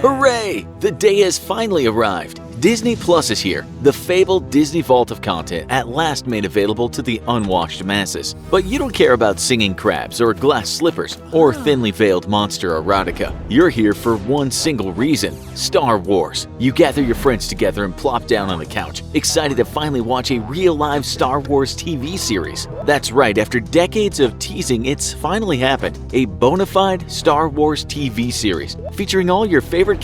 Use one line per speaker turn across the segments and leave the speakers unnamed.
Hooray! The day has finally arrived. Disney Plus is here, the fabled Disney vault of content at last made available to the unwashed masses. But you don't care about singing crabs or glass slippers or thinly veiled monster erotica. You're here for one single reason: Star Wars. You gather your friends together and plop down on the couch, excited to finally watch a real live Star Wars TV series. That's right, after decades of teasing, it's finally happened. A bona fide Star Wars TV series featuring all your favorite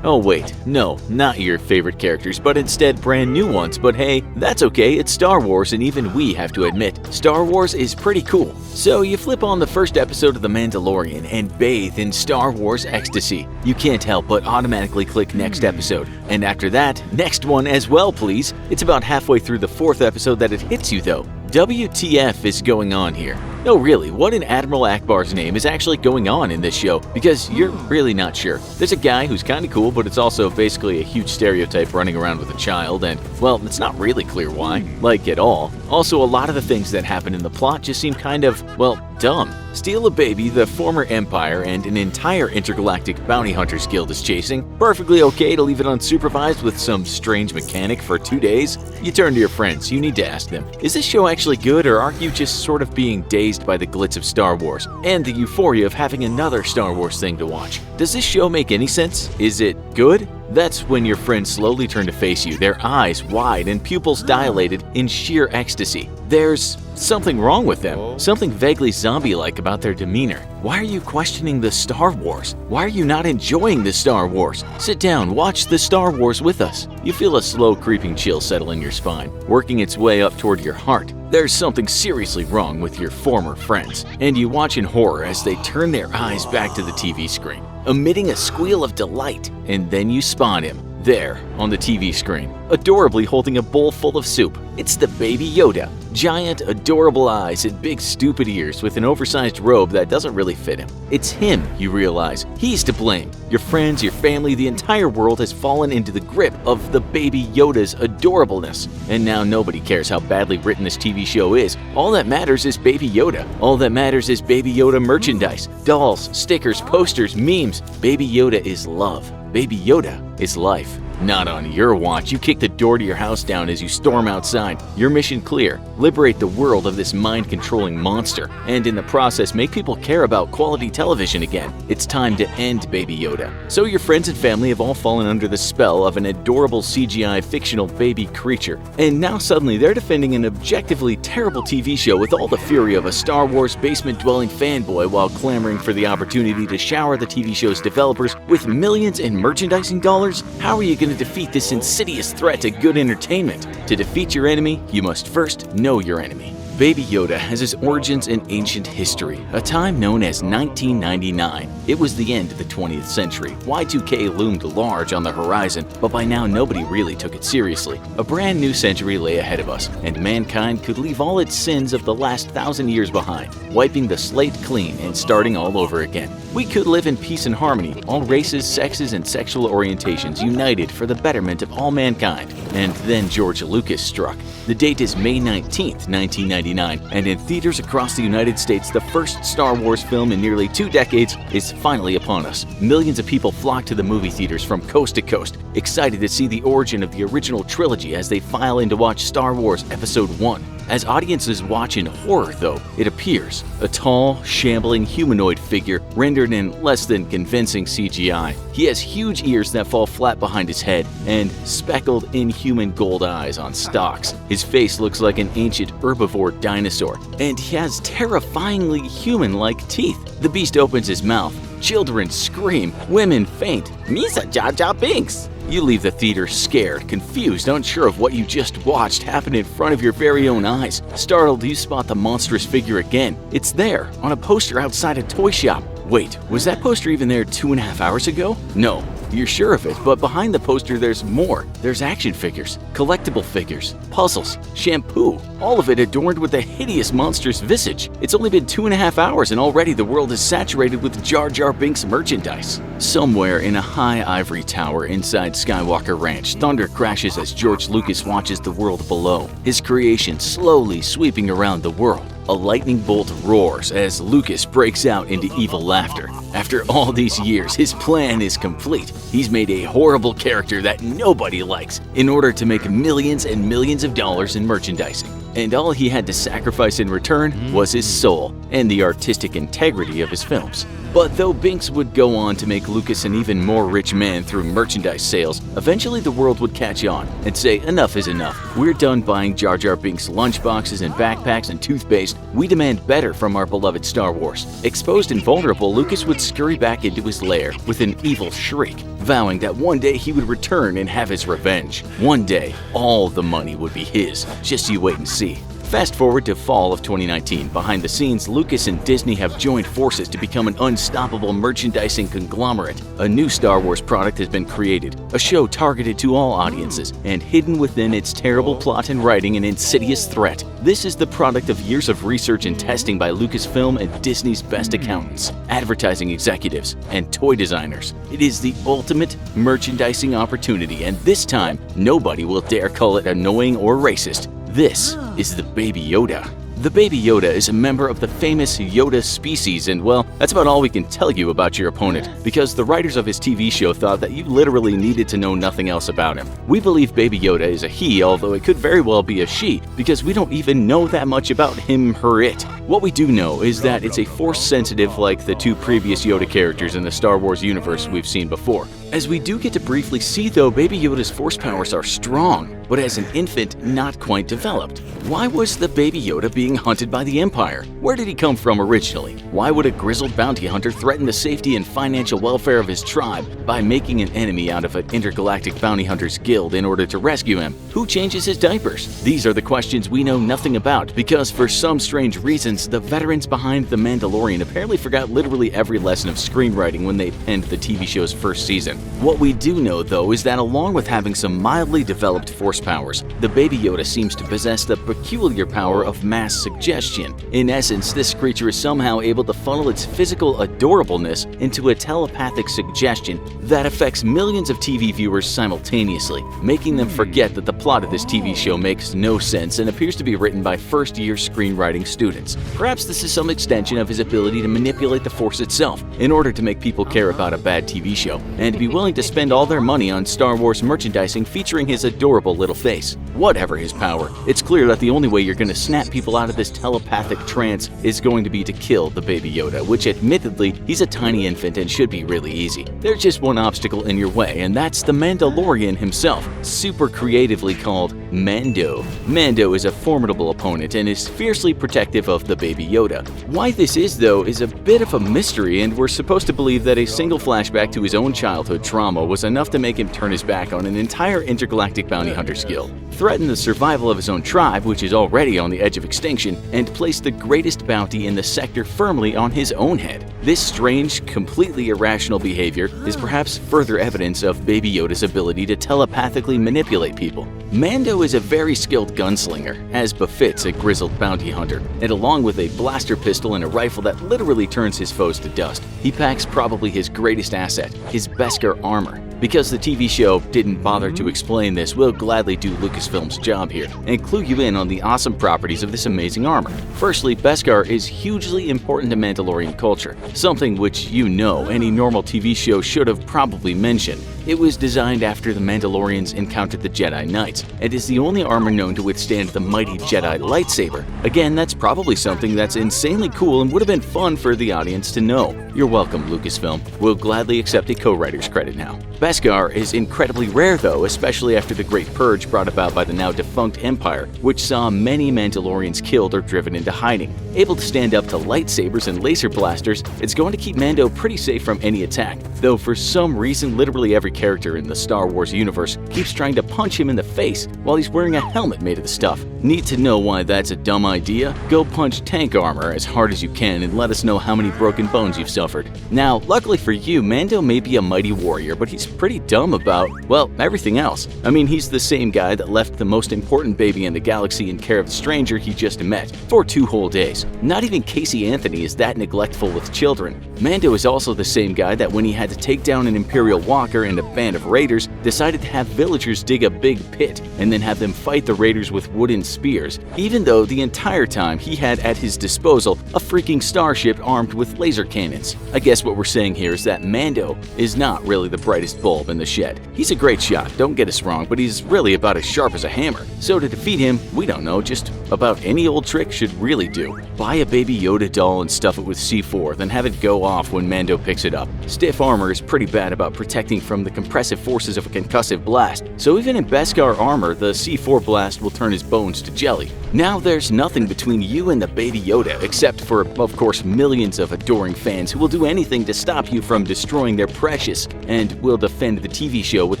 Oh wait, no, not your favorite characters, but instead brand new ones. But hey, that's okay, it's Star Wars, and even we have to admit, Star Wars is pretty cool. So you flip on the first episode of The Mandalorian and bathe in Star Wars ecstasy. You can't help but automatically click next episode. And after that, next one as well please. It's about halfway through the fourth episode that it hits you though. WTF is going on here? No, really, what in Admiral Akbar's name is actually going on in this show? Because you're really not sure. There's a guy who's kinda cool, but it's also basically a huge stereotype running around with a child, and, well, it's not really clear why. Like, at all. Also, a lot of the things that happen in the plot just seem kind of, well, dumb. Steal a baby the former Empire and an entire intergalactic bounty hunters guild is chasing. Perfectly okay to leave it unsupervised with some strange mechanic for 2 days? You turn to your friends, you need to ask them, is this show actually good, or are you just sort of being dazed by the glitz of Star Wars and the euphoria of having another Star Wars thing to watch? Does this show make any sense? Is it good? That's when your friends slowly turn to face you, their eyes wide and pupils dilated in sheer ecstasy. There's something wrong with them, something vaguely zombie-like about their demeanor. Why are you questioning the Star Wars? Why are you not enjoying the Star Wars? Sit down, watch the Star Wars with us. You feel a slow creeping chill settle in your spine, working its way up toward your heart. There's something seriously wrong with your former friends, and you watch in horror as they turn their eyes back to the TV screen, emitting a squeal of delight, and then you spot him. There, on the TV screen, adorably holding a bowl full of soup. It's the Baby Yoda. Giant, adorable eyes and big stupid ears with an oversized robe that doesn't really fit him. It's him, you realize. He's to blame. Your friends, your family, the entire world has fallen into the grip of the Baby Yoda's adorableness. And now nobody cares how badly written this TV show is. All that matters is Baby Yoda. All that matters is Baby Yoda merchandise. Dolls, stickers, posters, memes. Baby Yoda is love. Baby Yoda is life. Not on your watch. You kick the door to your house down as you storm outside. Your mission clear: liberate the world of this mind-controlling monster, and in the process make people care about quality television again. It's time to end Baby Yoda. So your friends and family have all fallen under the spell of an adorable CGI fictional baby creature, and now suddenly they're defending an objectively terrible TV show with all the fury of a Star Wars basement-dwelling fanboy while clamoring for the opportunity to shower the TV show's developers with millions in merchandising dollars. How are you going to defeat this insidious threat to good entertainment? To defeat your enemy, you must first know your enemy. Baby Yoda has his origins in ancient history, a time known as 1999. It was the end of the 20th century. Y2K loomed large on the horizon, but by now nobody really took it seriously. A brand new century lay ahead of us, and mankind could leave all its sins of the last 1,000 years behind, wiping the slate clean and starting all over again. We could live in peace and harmony, all races, sexes, and sexual orientations united for the betterment of all mankind. And then George Lucas struck. The date is May 19th, 1999, and in theaters across the United States, the first Star Wars film in nearly 2 decades is finally upon us. Millions of people flock to the movie theaters from coast to coast, excited to see the origin of the original trilogy as they file in to watch Star Wars Episode 1. As audiences watch in horror, though, it appears a tall, shambling humanoid figure rendered in less than convincing CGI. He has huge ears that fall flat behind his head and speckled inhuman gold eyes on stalks. His face looks like an ancient herbivore dinosaur, and he has terrifyingly human-like teeth. The beast opens his mouth. Children scream. Women faint. Misa Jar Jar Binks! You leave the theater scared, confused, unsure of what you just watched happen in front of your very own eyes. Startled, you spot the monstrous figure again. It's there, on a poster outside a toy shop. Wait, was that poster even there 2.5 hours ago? No, you're sure of it, but behind the poster there's more. There's action figures, collectible figures, puzzles, shampoo, all of it adorned with a hideous monstrous visage. It's only been 2.5 hours and already the world is saturated with Jar Jar Binks merchandise. Somewhere in a high ivory tower inside Skywalker Ranch, thunder crashes as George Lucas watches the world below, his creation slowly sweeping around the world. A lightning bolt roars as Lucas breaks out into evil laughter. After all these years, his plan is complete. He's made a horrible character that nobody likes in order to make millions and millions of dollars in merchandising. And all he had to sacrifice in return was his soul and the artistic integrity of his films. But though Binks would go on to make Lucas an even more rich man through merchandise sales, eventually the world would catch on and say enough is enough. We're done buying Jar Jar Binks lunchboxes and backpacks and toothpaste. We demand better from our beloved Star Wars. Exposed and vulnerable, Lucas would scurry back into his lair with an evil shriek, vowing that one day he would return and have his revenge. One day, all the money would be his. Just you wait and see. Fast forward to fall of 2019. Behind the scenes, Lucas and Disney have joined forces to become an unstoppable merchandising conglomerate. A new Star Wars product has been created, a show targeted to all audiences, and hidden within its terrible plot and writing an insidious threat. This is the product of years of research and testing by Lucasfilm and Disney's best accountants, advertising executives, and toy designers. It is the ultimate merchandising opportunity, and this time, nobody will dare call it annoying or racist. This is the Baby Yoda. The Baby Yoda is a member of the famous Yoda species, and well, that's about all we can tell you about your opponent, because the writers of his TV show thought that you literally needed to know nothing else about him. We believe Baby Yoda is a he, although it could very well be a she, because we don't even know that much about him, her, it. What we do know is that it's a force sensitive like the two previous Yoda characters in the Star Wars universe we've seen before. As we do get to briefly see though, Baby Yoda's force powers are strong, but as an infant, not quite developed. Why was the Baby Yoda being hunted by the Empire? Where did he come from originally? Why would a grizzled bounty hunter threaten the safety and financial welfare of his tribe by making an enemy out of an intergalactic bounty hunters guild in order to rescue him? Who changes his diapers? These are the questions we know nothing about, because for some strange reasons, the veterans behind The Mandalorian apparently forgot literally every lesson of screenwriting when they penned the TV show's first season. What we do know, though, is that along with having some mildly developed force powers, the Baby Yoda seems to possess the peculiar power of mass suggestion. In essence, this creature is somehow able to funnel its physical adorableness into a telepathic suggestion that affects millions of TV viewers simultaneously, making them forget that the plot of this TV show makes no sense and appears to be written by first-year screenwriting students. Perhaps this is some extension of his ability to manipulate the Force itself in order to make people care about a bad TV show, and be willing to spend all their money on Star Wars merchandising featuring his adorable little face. Whatever his power, it's clear that the only way you're going to snap people out of this telepathic trance is going to be to kill the Baby Yoda, which admittedly, he's a tiny infant and should be really easy. There's just one obstacle in your way, and that's the Mandalorian himself, super creatively called Mando. Mando is a formidable opponent and is fiercely protective of the Baby Yoda. Why this is, though, is a bit of a mystery, and we're supposed to believe that a single flashback to his own childhood trauma was enough to make him turn his back on an entire intergalactic bounty hunter's guild, threaten the survival of his own tribe, which is already on the edge of extinction, and place the greatest bounty in the sector firmly on his own head. This strange, completely irrational behavior is perhaps further evidence of Baby Yoda's ability to telepathically manipulate people. Mando is a very skilled gunslinger, as befits a grizzled bounty hunter, and along with a blaster pistol and a rifle that literally turns his foes to dust, he packs probably his greatest asset, his Beskar armor. Because the TV show didn't bother to explain this, we'll gladly do Lucasfilm's job here and clue you in on the awesome properties of this amazing armor. Firstly, Beskar is hugely important to Mandalorian culture, something which you know any normal TV show should have probably mentioned. It was designed after the Mandalorians encountered the Jedi Knights, and is the only armor known to withstand the mighty Jedi lightsaber. Again, that's probably something that's insanely cool and would have been fun for the audience to know. You're welcome, Lucasfilm. We'll gladly accept a co-writer's credit now. Beskar is incredibly rare though, especially after the Great Purge brought about by the now defunct Empire, which saw many Mandalorians killed or driven into hiding. Able to stand up to lightsabers and laser blasters, it's going to keep Mando pretty safe from any attack, though for some reason literally every character in the Star Wars universe keeps trying to punch him in the face while he's wearing a helmet made of the stuff. Need to know why that's a dumb idea? Go punch tank armor as hard as you can and let us know how many broken bones you've suffered. Now, luckily for you, Mando may be a mighty warrior, but he's pretty dumb about, well, everything else. I mean, he's the same guy that left the most important baby in the galaxy in care of the stranger he just met for 2 whole days. Not even Casey Anthony is that neglectful with children. children. Mando is also the same guy that when he had to take down an Imperial walker and a band of raiders, decided to have villagers dig a big pit and then have them fight the raiders with wooden spears, even though the entire time he had at his disposal a freaking starship armed with laser cannons. I guess what we're saying here is that Mando is not really the brightest bulb in the shed. He's a great shot, don't get us wrong, but he's really about as sharp as a hammer. So to defeat him, we don't know, just about any old trick should really do. Buy a Baby Yoda doll and stuff it with C4, then have it go off when Mando picks it up. Stiff armor is pretty bad about protecting from the compressive forces of a concussive blast, so even in Beskar armor, the C4 blast will turn his bones to jelly. Now there's nothing between you and the Baby Yoda, except for, of course, millions of adoring fans who will do anything to stop you from destroying their precious, and will defend the TV show with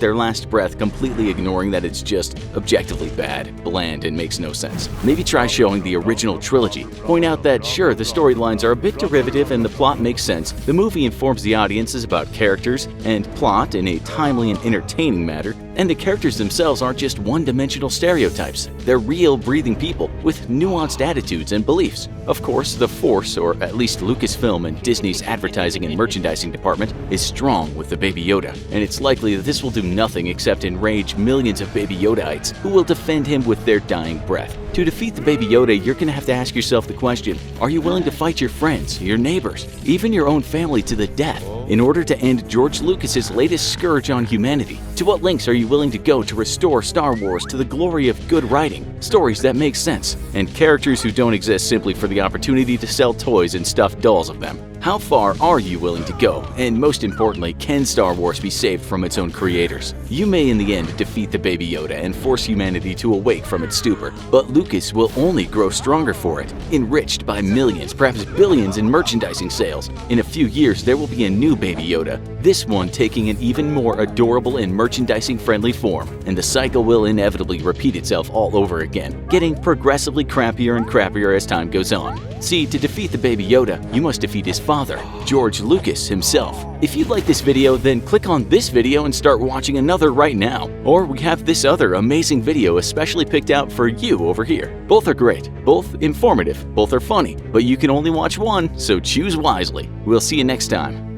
their last breath, completely ignoring that it's just objectively bad, bland, and makes no sense. Maybe try showing the original trilogy. Point out that, sure, the storylines are a bit derivative and the plot makes sense. The movie informs the audiences about characters and plot in a timely and entertaining manner, and the characters themselves aren't just one-dimensional stereotypes. They're real, breathing people with nuanced attitudes and beliefs. Of course, the Force, or at least Lucasfilm and Disney's advertising and merchandising department, is strong with the Baby Yoda, and it's likely that this will do nothing except enrage millions of Baby Yodaites who will defend him with their dying breath. To defeat the Baby Yoda, you're gonna have to ask yourself the question, are you willing to fight your friends, your neighbors, even your own family to the death in order to end George Lucas's latest scourge on humanity? To what lengths are you willing to go to restore Star Wars to the glory of good writing, stories that make sense, and characters who don't exist simply for the opportunity to sell toys and stuffed dolls of them? How far are you willing to go? And most importantly, can Star Wars be saved from its own creators? You may in the end defeat the Baby Yoda and force humanity to awake from its stupor, but Lucas will only grow stronger for it, enriched by millions, perhaps billions in merchandising sales. In a few years, there will be a new Baby Yoda, this one taking an even more adorable and merchandising-friendly form, and the cycle will inevitably repeat itself all over again, getting progressively crappier and crappier as time goes on. See, to defeat the Baby Yoda, you must defeat his father, George Lucas himself. If you like this video, then click on this video and start watching another right now. Or we have this other amazing video especially picked out for you over here. Both are great, both informative, both are funny, but you can only watch one, so choose wisely. We'll see you next time.